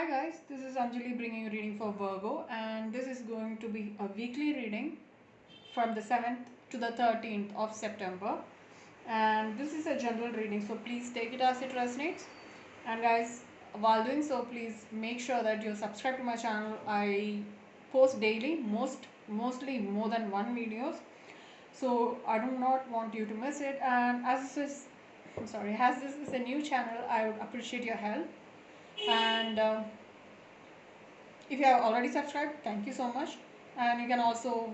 Hi guys, this is Anjali bringing you reading for Virgo, and this is going to be a weekly reading from the 7th to the 13th of September. And this is a general reading, so please take it as it resonates. And guys, while doing so, please make sure that you subscribe to my channel. I post daily, mostly more than one videos, so I do not want you to miss it. And as this is a new channel, I would appreciate your help. And if you have already subscribed, thank you so much. And you can also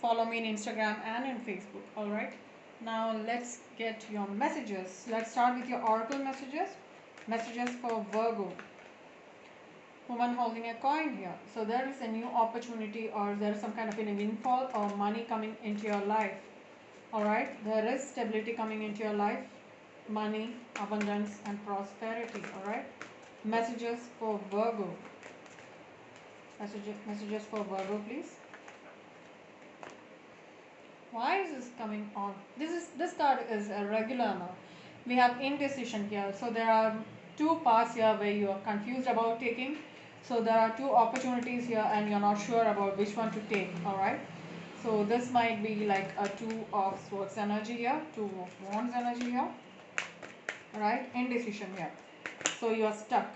follow me in Instagram and in Facebook. Alright. Now let's get your messages. Let's start with your oracle messages. Messages for Virgo. Woman holding a coin here. So there is a new opportunity, or there is some kind of a windfall or money coming into your life. Alright. There is stability coming into your life. Money, abundance and prosperity. Alright. Messages for Virgo. Messages for Virgo, please. Why is this coming on? This card is a regular now. We have indecision here. So there are two parts here where you are confused about taking. So there are two opportunities here and you're not sure about which one to take. Alright. So this might be like a two of swords energy here, two of wands energy here. Alright, indecision here. So you are stuck,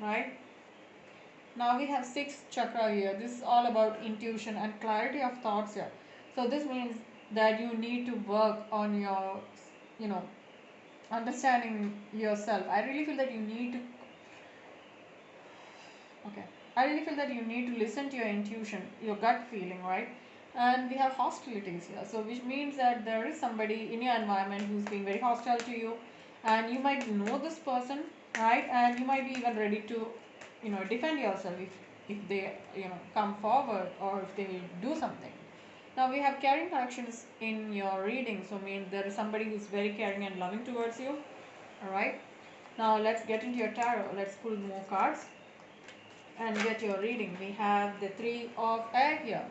right? Now we have sixth chakra here. This is all about intuition and clarity of thoughts here. So this means that you need to work on your, you know, understanding yourself. I really feel that you need to, okay. I really feel that you need to listen to your intuition, your gut feeling, right? And we have hostilities here. So which means that there is somebody in your environment who's being very hostile to you, and you might know this person, right? And you might be even ready to defend yourself if they come forward or if they do something. Now we have caring connections in your reading, so mean there is somebody who's very caring and loving towards you. All right, now let's get into your tarot. Let's pull more cards and get your reading. We have the three of air here,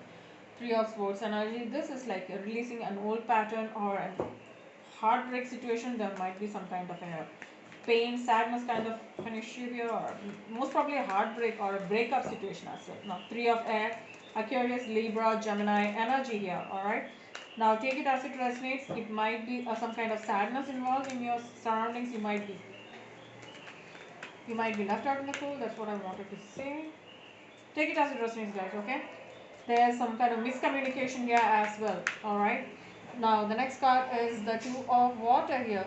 three of swords energy. This is like releasing an old pattern or a heartbreak situation. There might be some kind of a pain, sadness kind of an issue here, or most probably a heartbreak or a breakup situation as well. Now, three of air, Aquarius, Libra, Gemini energy here. All right. Now, take it as it resonates. It might be some kind of sadness involved in your surroundings. You might be left out in the cold. That's what I wanted to say. Take it as it resonates, guys. Okay. There's some kind of miscommunication here as well. All right. Now, the next card is the two of water here.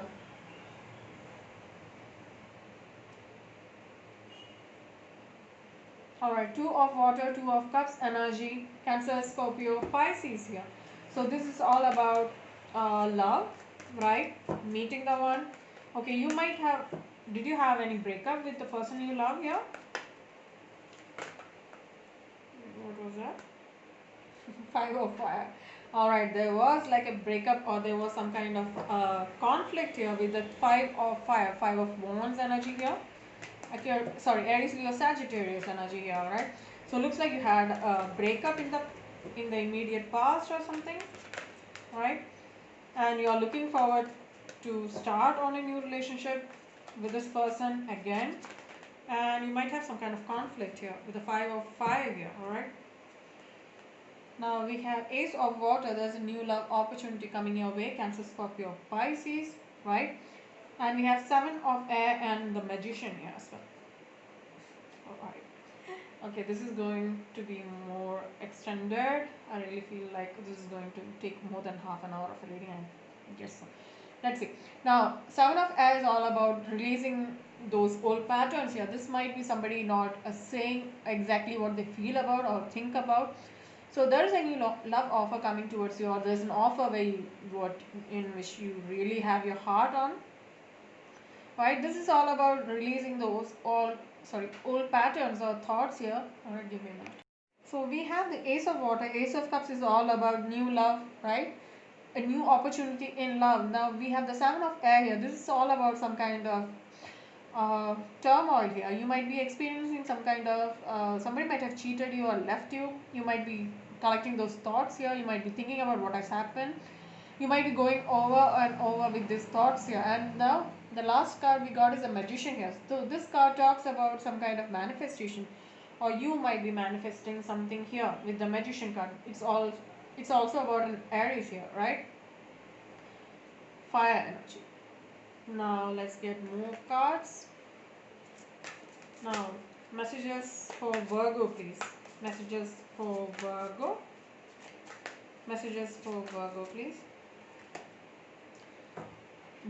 Alright, two of water, two of cups, energy, Cancer, Scorpio, Pisces here. So this is all about love, right? Meeting the one. Okay, you might have, did you have any breakup with the person you love here? What was that? Five of fire. Alright, there was like a breakup or there was some kind of conflict here with the five of fire, five of wands energy here. Sorry, Aries, Leo, Sagittarius energy here, right? So looks like you had a breakup in the immediate past or something, right? And you are looking forward to start on a new relationship with this person again, and you might have some kind of conflict here with the five of fire here, all right? Now we have ace of water. There's a new love opportunity coming your way, Cancer, Scorpio, Pisces, right? And we have seven of air and the magician here as well. Alright. Okay, this is going to be more extended. I really feel like this is going to take more than half an hour of reading, I guess so. Let's see. Now, seven of air is all about releasing those old patterns here. This might be somebody not saying exactly what they feel about or think about. So there is a new love offer coming towards you, or there's an offer in which you really have your heart on. Right, this is all about releasing those old patterns or thoughts here. Alright, give me a minute. So we have the ace of water. Ace of cups is all about new love, right? A new opportunity in love. Now we have the seven of air here. This is all about some kind of turmoil here. You might be experiencing some kind of somebody might have cheated you or left you. You might be collecting those thoughts here. You might be thinking about what has happened. You might be going over and over with these thoughts here, and now The last card we got is a magician here. So this card talks about some kind of manifestation, or you might be manifesting something here with the magician card. It's also about an Aries here, right? Fire energy. Now let's get more cards. Now messages for Virgo, please. Messages for Virgo. Messages for Virgo, please.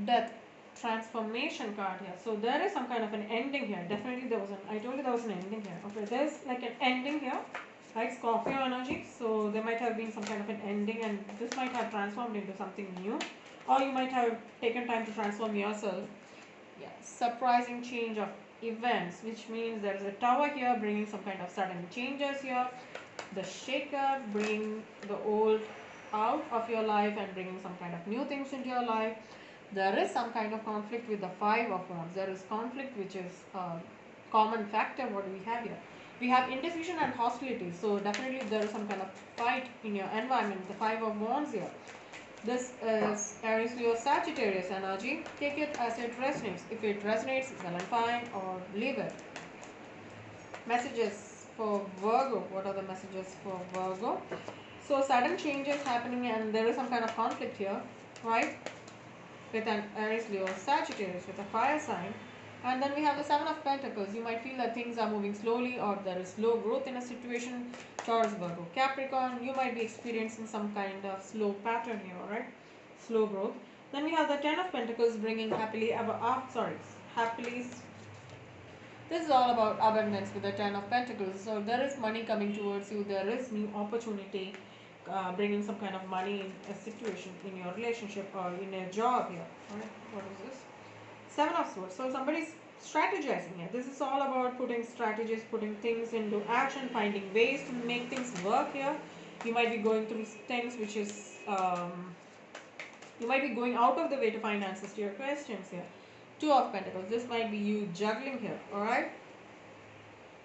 Death, transformation card here. So there is some kind of an ending here. Definitely there was an, I told you there was an ending here. Okay, there's like an ending here, right? Scorpio energy. So there might have been some kind of an ending, and this might have transformed into something new, or you might have taken time to transform yourself. Yeah, surprising change of events, which means there is a tower here bringing some kind of sudden changes here. The shaker, bringing the old out of your life and bringing some kind of new things into your life. There is some kind of conflict with the Five of Wands. There is conflict, which is a common factor. What do we have here? We have indecision and hostility. So definitely there is some kind of fight in your environment. The Five of Wands here. This is Aries, Leo, Sagittarius energy. Take it as it resonates. If it resonates, well and fine, or leave it. Messages for Virgo. What are the messages for Virgo? So sudden changes happening, and there is some kind of conflict here, right? With an Aries, Leo, Sagittarius with a fire sign. And then we have the Seven of Pentacles. You might feel that things are moving slowly, or there is slow growth in a situation. Taurus, Virgo, Capricorn, you might be experiencing some kind of slow pattern here, right? Slow growth. Then we have the Ten of Pentacles bringing happily. This is all about abundance with the Ten of Pentacles. So there is money coming towards you. There is new opportunity, bringing some kind of money in a situation in your relationship or in a job here. Alright, what is this? Seven of Swords. So somebody's strategizing here. This is all about putting strategies, putting things into action, finding ways to make things work here. You might be going through things which is, you might be going out of the way to find answers to your questions here. Two of Pentacles. This might be you juggling here. Alright.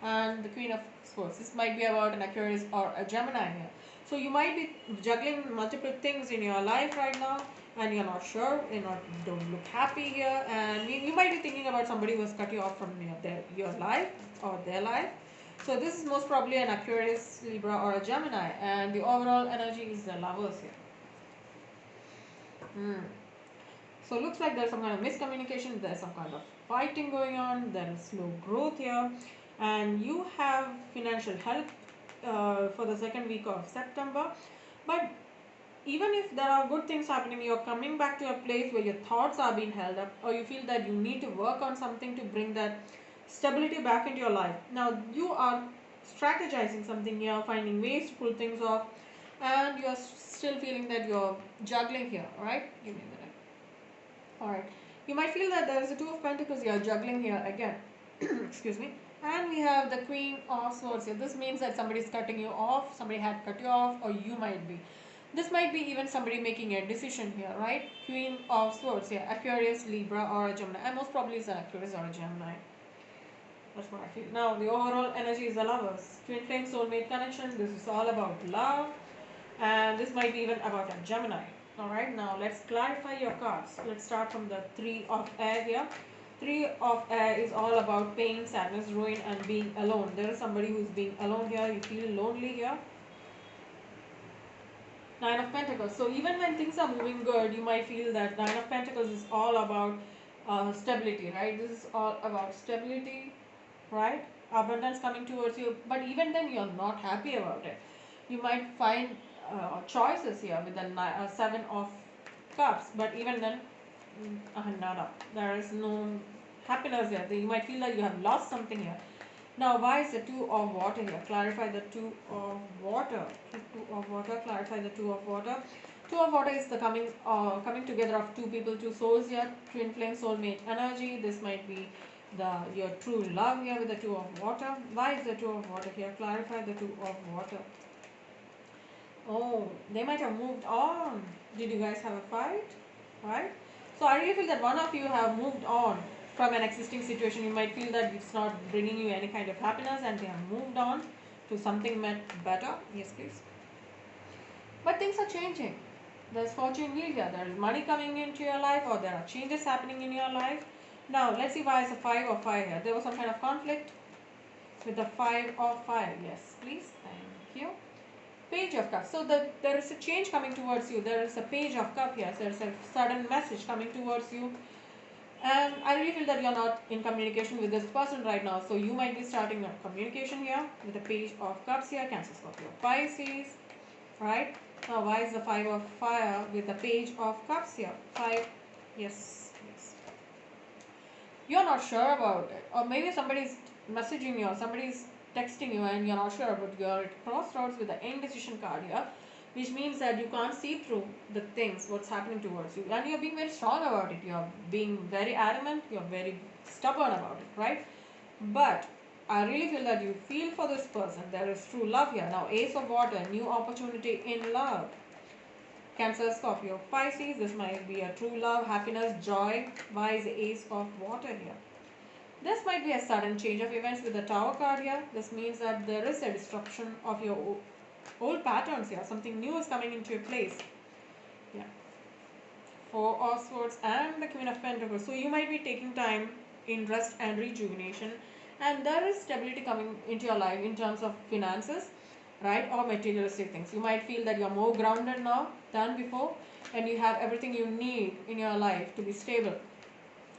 And the Queen of Swords. This might be about an Aquarius or a Gemini here. So you might be juggling multiple things in your life right now, and you're not sure, don't look happy here, and you might be thinking about somebody who has cut you off from your life or their life. So this is most probably an Aquarius, Libra, or a Gemini, and the overall energy is the Lovers here. So it looks like there's some kind of miscommunication, there's some kind of fighting going on, there is slow growth here, and you have financial help for the second week of September. But even if there are good things happening, you're coming back to a place where your thoughts are being held up, or you feel that you need to work on something to bring that stability back into your life. Now you are strategizing something here, finding ways to pull things off, and you're still feeling that you're juggling here. Alright, give me a minute. Alright, you might feel that there is a Two of Pentacles, you're juggling here again. Excuse me. And we have the Queen of Swords here. This means that somebody is cutting you off, somebody had cut you off, or you might be. This might be even somebody making a decision here, right? Queen of Swords here, Aquarius, Libra, or a Gemini. And most probably it's an Aquarius or a Gemini. That's what I feel. Now, the overall energy is the Lovers. Twin flame soulmate connection. This is all about love. And this might be even about a Gemini. Alright, now let's clarify your cards. Let's start from the Three of Air here. Three of Air is all about pain, sadness, ruin, and being alone. There is somebody who is being alone here. You feel lonely here. Nine of Pentacles. So even when things are moving good, you might feel that Nine of Pentacles is all about stability, right? This is all about stability, right? Abundance coming towards you. But even then, you're not happy about it. You might find choices here with the Seven of Cups. But even then, nada. There is no happiness here. You might feel that you have lost something here. Now, why is the Two of Water here? Clarify the Two of Water. Two of Water. Clarify the Two of Water. Two of Water is the coming together of two people, two souls here. Twin flame soulmate energy. This might be your true love here with the Two of Water. Why is the Two of Water here? Clarify the Two of Water. Oh, they might have moved on. Did you guys have a fight? Right? So I really feel that one of you have moved on from an existing situation. You might feel that it's not bringing you any kind of happiness, and they have moved on to something better. Yes, please. But things are changing. There's fortune wheel here. There is money coming into your life, or there are changes happening in your life. Now let's see why is the 5 of 5 here. There was some kind of conflict with the 5 of 5. Yes, please. Thank you. Page of Cups. So there is a change coming towards you. There is a Page of Cup here. So there's a sudden message coming towards you. And I really feel that you're not in communication with this person right now. So you might be starting a communication here with the Page of Cups here. Cancer, Scorpio, Pisces. Right? Now why is the 5 of Fire with the Page of Cups here? 5. Yes. Yes. You're not sure about it. Or maybe somebody's messaging you or somebody's texting you and you're not sure, but you're at crossroads with the indecision card here, which means that you can't see through the things, what's happening towards you, and you're being very strong about it. You're being very adamant, you're very stubborn about it, right? But I really feel that you feel for this person. There is true love here. Now, Ace of Water, new opportunity in love. Cancer, Scorpio, Pisces, this might be a true love, happiness, joy. Why is the Ace of Water here? This might be a sudden change of events with the Tower card here. This means that there is a disruption of your old patterns here. Something new is coming into your place. Yeah. Four of Swords and the Queen of Pentacles. So you might be taking time in rest and rejuvenation. And there is stability coming into your life in terms of finances, right? Or materialistic things. You might feel that you're more grounded now than before. And you have everything you need in your life to be stable.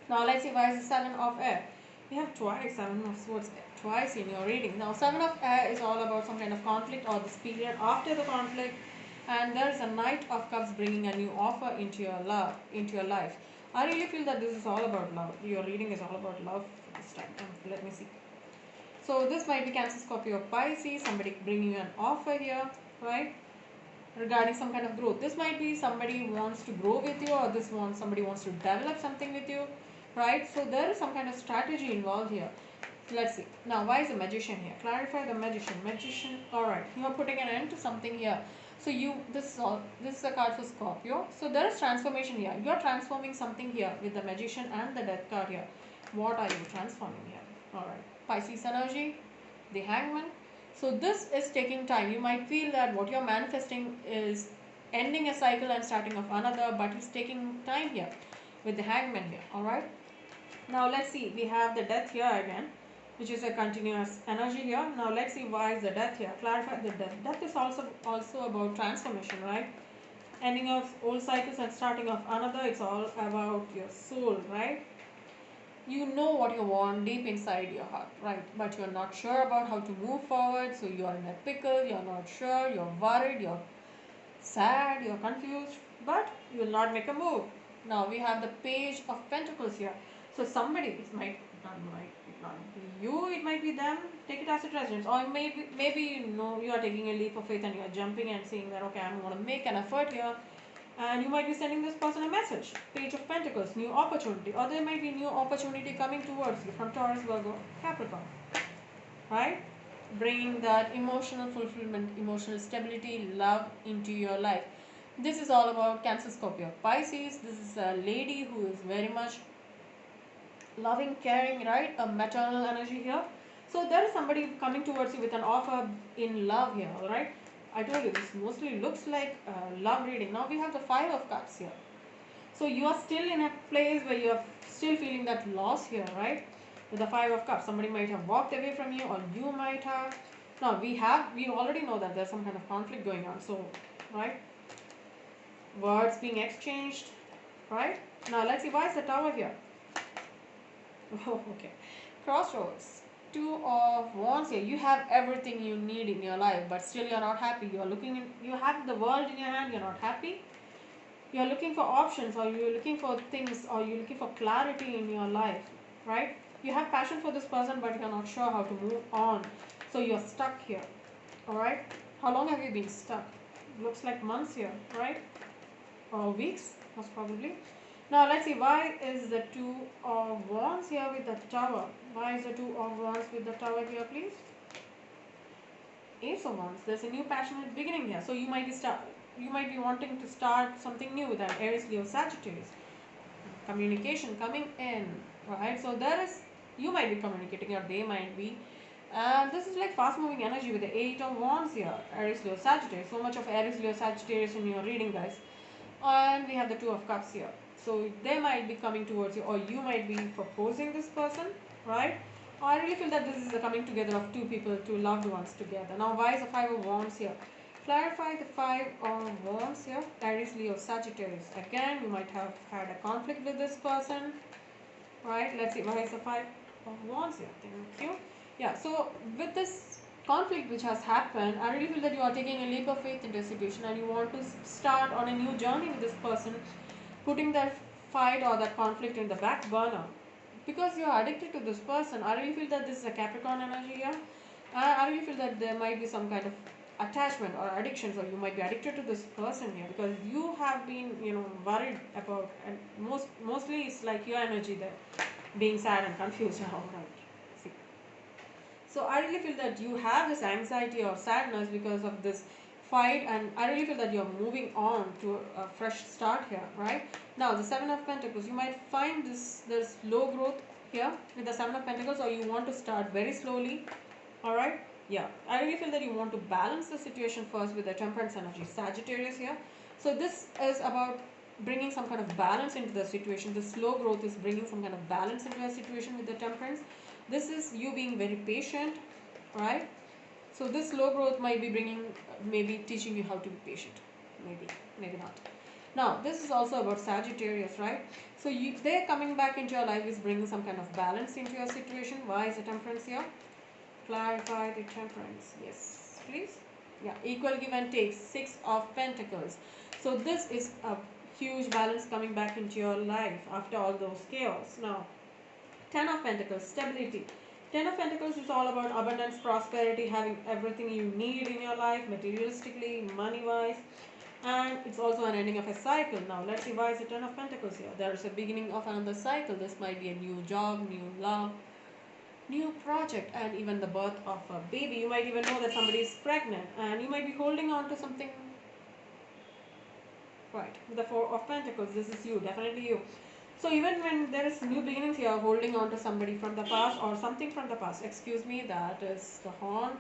Now let's see why is the Seven of Air. We have twice 7 of Swords twice in your reading. Now 7 of Air is all about some kind of conflict or this period after the conflict, and there is a Knight of Cups bringing a new offer into your life. I really feel that this is all about love. Your reading is all about love this time. Let me see. So this might be Cancer, Scorpio, Pisces. Somebody bringing you an offer here, right? Regarding some kind of growth. This might be somebody wants to grow with you, or somebody wants to develop something with you, right? So there is some kind of strategy involved here. Let's see. Now, why is the Magician here? Clarify the Magician. Magician, alright. You are putting an end to something here. So this is a card for Scorpio. So there is transformation here. You are transforming something here with the Magician and the Death card here. What are you transforming here? Alright. Pisces energy, the Hangman. So this is taking time. You might feel that what you're manifesting is ending a cycle and starting of another, but it's taking time here with the Hangman here. Alright. Now let's see. We have the Death here again, which is a continuous energy here. Now let's see why is the Death here. Clarify the Death. Death is also about transformation, right? Ending of old cycles and starting of another. It's all about your soul, right? You know what you want deep inside your heart, right? But you're not sure about how to move forward. So you're in a pickle. You're not sure. You're worried. You're sad. You're confused. But you will not make a move. Now we have the Page of Pentacles here. So somebody, it might not be you, it might be them. Take it as it resonates. Or maybe you are taking a leap of faith and you are jumping and saying that, okay, I'm going to make an effort here. And you might be sending this person a message. Page of Pentacles, new opportunity. Or there might be new opportunity coming towards you from Taurus, Virgo, Capricorn. Right? Bringing that emotional fulfillment, emotional stability, love into your life. This is all about Cancer, Scorpio, Pisces. This is a lady who is very much loving, caring, right? A maternal energy here. So there is somebody coming towards you with an offer in love here, alright? I told you this mostly looks like love reading. Now we have the 5 of Cups here. So you are still in a place where you are still feeling that loss here, right? With the 5 of Cups. Somebody might have walked away from you, or you might have. Now we already know that there's some kind of conflict going on. So, right? Words being exchanged, right? Now let's see, why is the Tower here? Oh, okay. Crossroads. 2 of Wands here. You have everything you need in your life, but still you're not happy. You have the world in your hand, you're not happy. You're looking for options, or you're looking for things, or you're looking for clarity in your life, right? You have passion for this person, but you're not sure how to move on. So you're stuck here, alright? How long have you been stuck? Looks like months here, right? Or weeks, most probably. Now let's see, why is the 2 of Wands here with the Tower? Why is the 2 of Wands with the Tower here, please? Ace of Wands. There's a new passionate beginning here. So you might be wanting to start something new with an Aries, Leo, Sagittarius. Communication coming in, right? So you might be communicating, or they might be. And this is like fast moving energy with the 8 of Wands here. Aries, Leo, Sagittarius. So much of Aries, Leo, Sagittarius in your reading, guys. And we have the 2 of Cups here. So they might be coming towards you, or you might be proposing this person, right? I really feel that this is the coming together of two people, two loved ones together. Now, why is the Five of Wands here? Clarify the Five of Wands here. Aries, Leo, Sagittarius. Again, you might have had a conflict with this person, right? Let's see, why is the Five of Wands here? Thank you. Yeah, so with this conflict which has happened, I really feel that you are taking a leap of faith into a situation and you want to start on a new journey with this person, putting that fight or that conflict in the back burner because you're addicted to this person. I really feel that this is a Capricorn energy here. I really feel that there might be some kind of attachment or addiction, so you might be addicted to this person here because you have been, worried about, and mostly it's like your energy there, being sad and confused. All right. See. So I really feel that you have this anxiety or sadness because of this fight, and I really feel that you're moving on to a fresh start here, right? Now the Seven of Pentacles, you might find this low growth here with the Seven of Pentacles, or you want to start very slowly. All right. Yeah, I really feel that you want to balance the situation first with the Temperance energy, Sagittarius here. So this is about bringing some kind of balance into the situation. The slow growth is bringing some kind of balance into a situation with the Temperance. This is you being very patient, right? So this slow growth might be bringing, maybe teaching you how to be patient. Maybe not. Now, this is also about Sagittarius, right? So they're coming back into your life is bringing some kind of balance into your situation. Why is the Temperance here? Clarify the Temperance. Yes, please. Yeah, equal give and take. Six of Pentacles. So this is a huge balance coming back into your life after all those chaos. Now, Ten of Pentacles, stability. Ten of Pentacles is all about abundance, prosperity, having everything you need in your life, materialistically, money-wise. And it's also an ending of a cycle. Now, let's see why is the Ten of Pentacles here. There is a beginning of another cycle. This might be a new job, new love, new project, and even the birth of a baby. You might even know that somebody is pregnant, and you might be holding on to something. Right, the Four of Pentacles, this is you, definitely you. So even when there is new beginnings, you are holding on to somebody from the past or something from the past. Excuse me, that is the horn.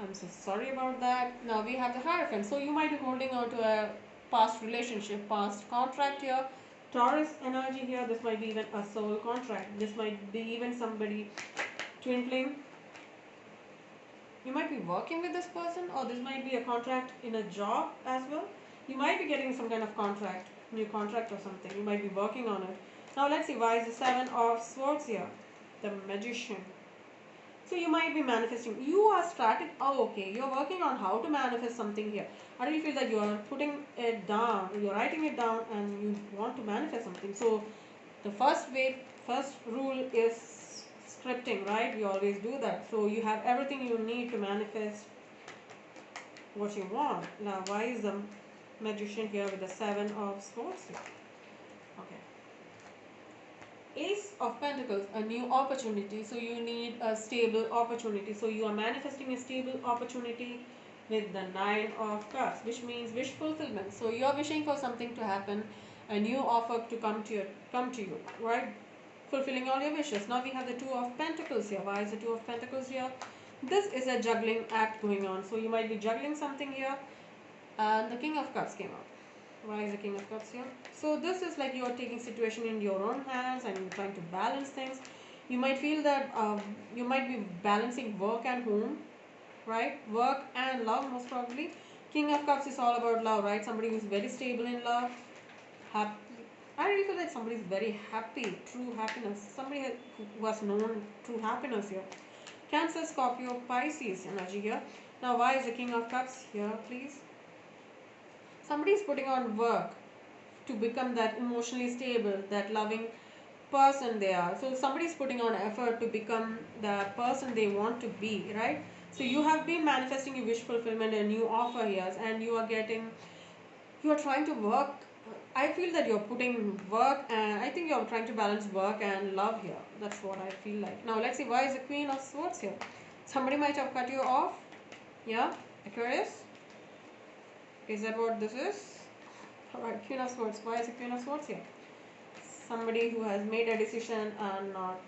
I'm so sorry about that. Now we have the Hierophant. So you might be holding on to a past relationship, past contract here. Taurus energy here. This might be even a soul contract. This might be even somebody twin flame. You might be working with this person, or this might be a contract in a job as well. You might be getting some kind of contract, new contract or something. You might be working on it. Now let's see why is the Seven of Swords here. The Magician. So you might be manifesting. You are starting. Oh, okay. You're working on how to manifest something here. I really feel that you are putting it down. You're writing it down, and you want to manifest something. So the first rule is scripting, right? We always do that. So you have everything you need to manifest what you want. Now, why is the Magician here with the Seven of Swords here? Okay. Ace of Pentacles, a new opportunity. So you need a stable opportunity. So you are manifesting a stable opportunity with the Nine of Cups, which means wish fulfillment. So you are wishing for something to happen, a new offer to come to you, right? Fulfilling all your wishes. Now we have the Two of Pentacles here. Why is the Two of Pentacles here? This is a juggling act going on. So you might be juggling something here, and the King of Cups came out. Why is the King of Cups here? So this is like you are taking situation in your own hands and you're trying to balance things. You might feel that you might be balancing work and home, right? Work and love, most probably. King of Cups is all about love, right? Somebody who's very stable in love. Happy. I really feel like somebody is very happy, true happiness. Somebody who has known true happiness here. Cancer, Scorpio, Pisces energy here. Now, why is the King of Cups here, please? Somebody is putting on work to become that emotionally stable, that loving person they are. So somebody is putting on effort to become the person they want to be, right? So you have been manifesting your wish fulfillment, a new offer here, and you are trying to work. I feel that you're putting work, and I think you're trying to balance work and love here. That's what I feel like. Now let's see why is the Queen of Swords here. Somebody might have cut you off. Yeah, Aquarius. Is that what this is? Alright, Queen of Swords. Why is the Queen of Swords here? Somebody who has made a decision and not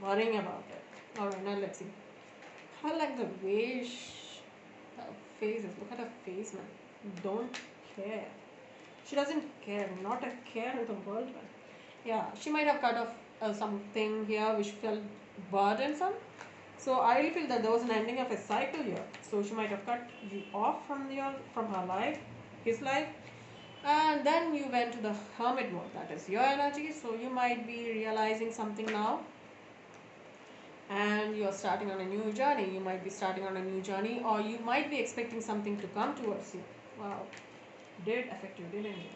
worrying about it. Alright, now let's see. I like the way her face is. Look at her face, man. Don't care. She doesn't care, not a care in the world. Yeah, she might have cut off something here which felt burdensome. So I really feel that there was an ending of a cycle here. So she might have cut you off from her life, his life, and then you went to the hermit mode. That is your energy. So you might be realizing something now, and you are starting on a new journey. You might be starting on a new journey, or you might be expecting something to come towards you. Wow, did affect you, didn't it?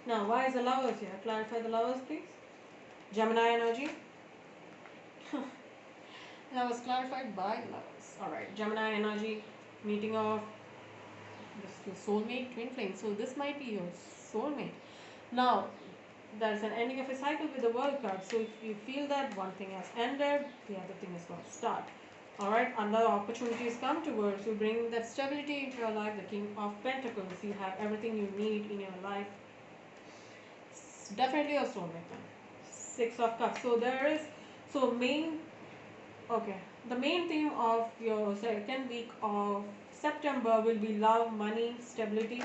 Now, why is the lovers here? Clarify the lovers, please. Gemini energy. That was clarified by lovers. Alright, Gemini energy, meeting of your soulmate, twin flame. So this might be your soulmate. Now, there's an ending of a cycle with the world card. So if you feel that one thing has ended, the other thing is going to start. Alright, another opportunities come towards you, bring that stability into your life. The King of Pentacles, you have everything you need in your life. It's definitely your soulmate man. Six of Cups. So there is, so main, okay, the main theme of your second week of September will be love, money, stability,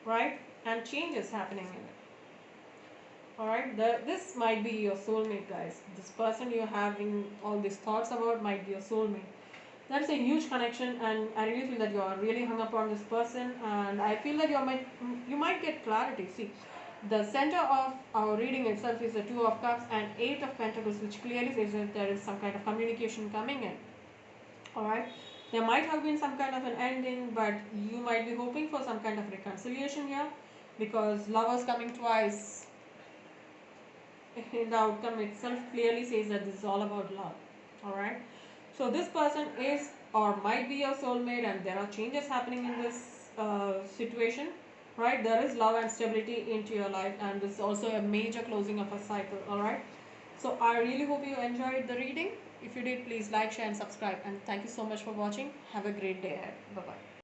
right? And changes happening in it. Alright, this might be your soulmate, guys. This person you're having all these thoughts about might be your soulmate. That's a huge connection, and I really feel that you are really hung up on this person, and I feel that you might get clarity. See, the center of our reading itself is the Two of Cups and Eight of Pentacles, which clearly says that there is some kind of communication coming in. Alright, there might have been some kind of an ending, but you might be hoping for some kind of reconciliation here, because lovers coming twice in the outcome itself clearly says that this is all about love. Alright, so this person is or might be your soulmate, and there are changes happening in this situation, right? There is love and stability into your life, and this is also a major closing of a cycle. Alright, so I really hope you enjoyed the reading. If you did, please like, share and subscribe, and thank you so much for watching. Have a great day ahead. Bye bye.